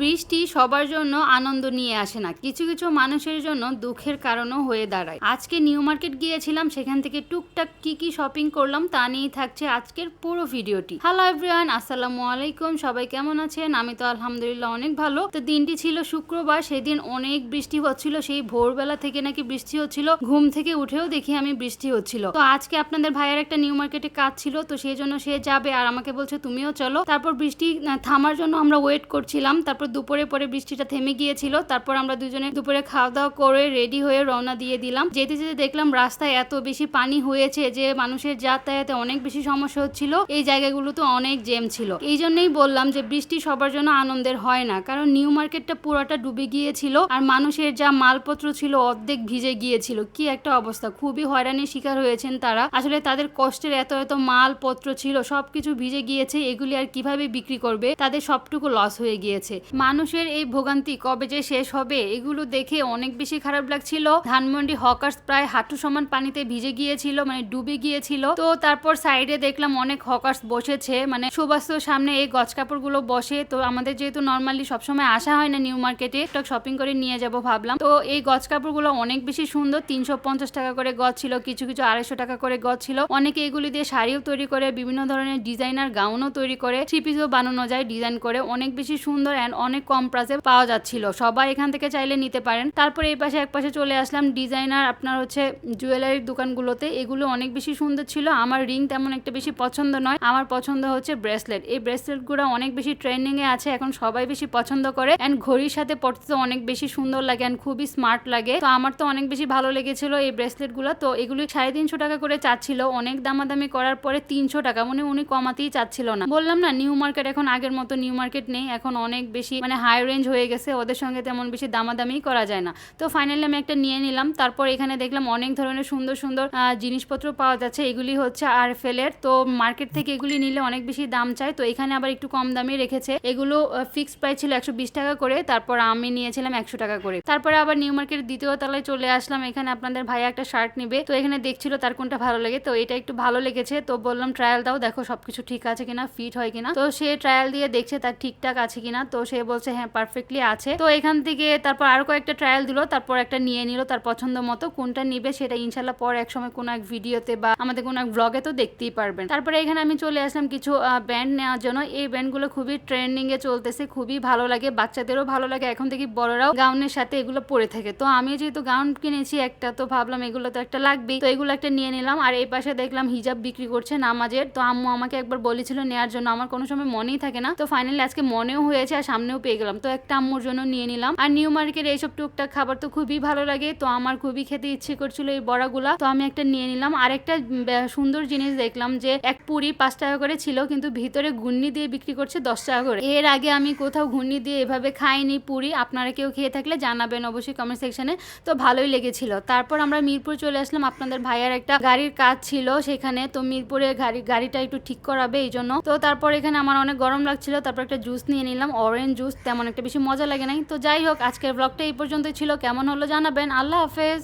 বৃষ্টি সবার জন্য আনন্দ নিয়ে আসে না, কিছু কিছু মানুষের জন্য দুঃখের কারণও হয়ে দাঁড়ায়। আজকে নিউ মার্কেট গিয়েছিলাম, সেখান থেকে টুকটাক কি কি শপিং করলাম তা নিয়েই থাকছে আজকের পুরো ভিডিওটি। হ্যালো এভরিওয়ান, আসসালামু আলাইকুম। সবাই কেমন আছেন? আমি তো আলহামদুলিল্লাহ অনেক ভালো। তো দিনটি ছিল শুক্রবার, সেদিন অনেক বৃষ্টি হচ্ছিল, সেই ভোরবেলা থেকে নাকি বৃষ্টি হচ্ছিল, ঘুম থেকে উঠেও দেখি আমি বৃষ্টি হচ্ছিল। তো আজকে আপনাদের ভাইয়ের একটা নিউ মার্কেটে কাজ ছিল, তো সেই জন্য সে যাবে আর আমাকে বলছে তুমিও চলো। তারপর বৃষ্টি থামার জন্য আমরা ওয়েট করছিলাম। তারপর দুপুরে পরে বৃষ্টিটা থেমে গিয়েছিল। তারপর আমরা দুজনে দুপুরে খাওয়া দাওয়া করে রেডি হয়ে রওনা দিয়ে দিলাম। যেতে যেতে দেখলাম রাস্তায় এত বেশি পানি হয়েছে যে মানুষের যাতায়াতে অনেক বেশি সমস্যা হচ্ছিল, এই জায়গাগুলোতে অনেক জ্যাম ছিল। এই জন্যই বললাম যে বৃষ্টি সবার জন্য আনন্দের হয় না, কারণ নিউ মার্কেটটা পুরোটা ডুবে গিয়েছিল আর মানুষের যা মালপত্র ছিল অর্ধেক ভিজে গিয়েছিল। কি একটা অবস্থা, খুবই হয়রানির শিকার হয়েছেন তারা। আসলে তাদের কষ্টের এত এত মালপত্র ছিল, সবকিছু ভিজে গিয়েছে, এগুলি আর কিভাবে বিক্রি করবে, তাদের সবটুকু লস হয়ে গিয়েছে। মানুষের এই ভোগান্তি কবে যে শেষ হবে এগুলো দেখে অনেক বেশি খারাপ লাগছিল। ধানমন্ডি হকার্স প্রায় হাঁটু সমান পানিতে ভিজে গিয়েছিল, মানে ডুবে গিয়েছিল। তো তারপর সাইডে দেখলাম অনেক হকার্স বসেছে, মানে সুবাস্তর সামনে এই গজ কাপড় গুলো বসে। তো আমাদের যেহেতু নর্মালি সবসময় আসা হয় না নিউ মার্কেটে, টক শপিং করে নিয়ে যাব ভাবলাম। তো এই গজ কাপড় গুলো অনেক বেশি সুন্দর, 350 টাকা করে গজ ছিল, কিছু কিছু 250 টাকা করে গজ ছিল। অনেকে এগুলি দিয়ে শাড়িও তৈরি করে, বিভিন্ন ধরনের ডিজাইনার গাউনও তৈরি করে, থ্রি পিসও বানানো যায় ডিজাইন করে, অনেক বেশি সুন্দর এন্ড অনেক কম প্রাইসে পাওয়া যাচ্ছিল। সবাই এখান থেকে চাইলে নিতে পারেন। তারপরে এই পাশে এক পাশে চলে আসলাম ডিজাইনার আপনার হচ্ছে জুয়েলারির দোকানগুলোতে। এগুলো অনেক বেশি সুন্দর ছিল। আমার রিং তেমন একটা বেশি পছন্দ নয়, আমার পছন্দ হচ্ছে ব্রেসলেট। এই ব্রেসলেট গুলো অনেক বেশি ট্রেন্ডিং এ আছে, এখন সবাই বেশি পছন্দ করে এন্ড ঘড়ির সাথে পড়তে তো অনেক বেশি সুন্দর লাগে এন্ড খুবই স্মার্ট লাগে। তো আমার তো অনেক বেশি ভালো লেগেছিল এই ব্রেসলেট গুলো। তো এগুলি 350 টাকা করে চাচ্ছিল, অনেক দামাদামি করার পরে 300 টাকা, মানে উনি কমাতেই চাচ্ছিল না। বললাম না নিউ মার্কেট এখন আগের মতো নিউ মার্কেট নেই, এখন অনেক বেশি মানে হাই রেঞ্জ হয়ে গেছে, ওদের সঙ্গে তেমন বেশি দামাদামি করা যায় না। তো ফাইনালি আমি একটা নিয়ে নিলাম। তারপর এখানে দেখলাম অনেক ধরনের সুন্দর সুন্দর জিনিসপত্র পাওয়া যাচ্ছে। এগুলি হচ্ছে আরএফএল এর। তো মার্কেট থেকে এগুলি নিলে অনেক বেশি দাম চায়, তো এখানে আবার একটু কম দামে রেখেছে। এগুলো ফিক্সড প্রাইস ছিল 120 টাকা করে, তারপর আমি নিয়েছিলাম 100 টাকা করে। তারপরে আবার নিউ মার্কেট দ্বিতীয় তলায় চলে আসলাম। এখানে আপনাদের ভাইয়া একটা শার্ট নিবে, তো এখানে দেখছিল তার কোনটা ভালো লাগে। তো এটা একটু ভালো লেগেছে, তো বললাম ট্রায়াল দাও, দেখো সবকিছু ঠিক আছে কিনা, ফিট হয় কিনা। তো সে ট্রায়াল দিয়ে দেখছে তার ঠিকঠাক আছে কিনা, তো সে বলছে হ্যাঁ পারফেক্টলি আছে। তো এখান থেকে তারপর আরো কয়েকটা ট্রায়াল দিল, তারপর একটা নিয়ে নিল তার পছন্দ মতো। কোনটা নিবে সেটা ইনশাল্লাহ পর এক সময় কোনো এক ভিডিওতে বা আমাদের কোনো এক ব্লগে তো দেখতেই পারবেন। তারপরে এখানে আমি চলে আসলাম কিছু ব্যান্ড নেওয়ার জন্য। এই ব্যান্ডগুলো খুবই ট্রেন্ডিং এ চলতেছে, খুবই ভালো লাগে, বাচ্চাদেরও ভালো লাগে, এখন থেকে বড়রাও গাউনের সাথে এগুলো পরে থাকে। তো আমি যেহেতু গাউন কিনেছি একটা, তো ভাবলাম এগুলো তো একটা লাগবেই, তো এগুলো একটা নিয়ে নিলাম। আর এই পাশে দেখলাম হিজাব বিক্রি করছে নামাজের। তো আম্মু আমাকে একবার বলেছিল নেওয়ার জন্য, আমার কোনো সময় মনেই থাকে না, তো ফাইনালি আজকে মনেও হয়েছে আর সামনেও পেয়ে গেলাম, তো একটা আম্মুর জন্য নিয়ে নিলাম। আর নিউ মার্কেট এইসব টুকটাক খাবার তো খুবই ভালো লাগে, তো আমার খুবই খেতে ইচ্ছে করছিল এই বড়াগুলা, তো আমি একটা নিয়ে নিলাম। আর একটা সুন্দর জিনিস দেখলাম যে এক পুরি 5 টাকা করে ছিল, কিন্তু ভিতরে ঘুন্নি দিয়ে বিক্রি করছে 10 টাকা করে। এর আগে আমি কোথাও ঘুন্নি দিয়ে এভাবে খাইনি পুরি, আপনারা কেউ খেয়ে থাকলে জানাবেন অবশ্যই কমেন্ট সেকশনে। তো ভালোই লেগেছিল। তারপর আমরা মিরপুর চলে আসলাম, আপনাদের ভাইয়ার একটা গাড়ির কাজ ছিল সেখানে, তো মিরপুরে গাড়িটা একটু ঠিক করাবে এই জন্য। তো তারপর এখানে আমার অনেক গরম লাগছিল, তারপর একটা জুস নিয়ে নিলাম, অরেঞ্জ জুস, তেমন একটা বেশি মজা লাগে নাই। তো যাই হোক, আজকের ব্লগটা এই পর্যন্তই ছিল, কেমন হলো জানাবেন। আল্লাহ হাফেজ।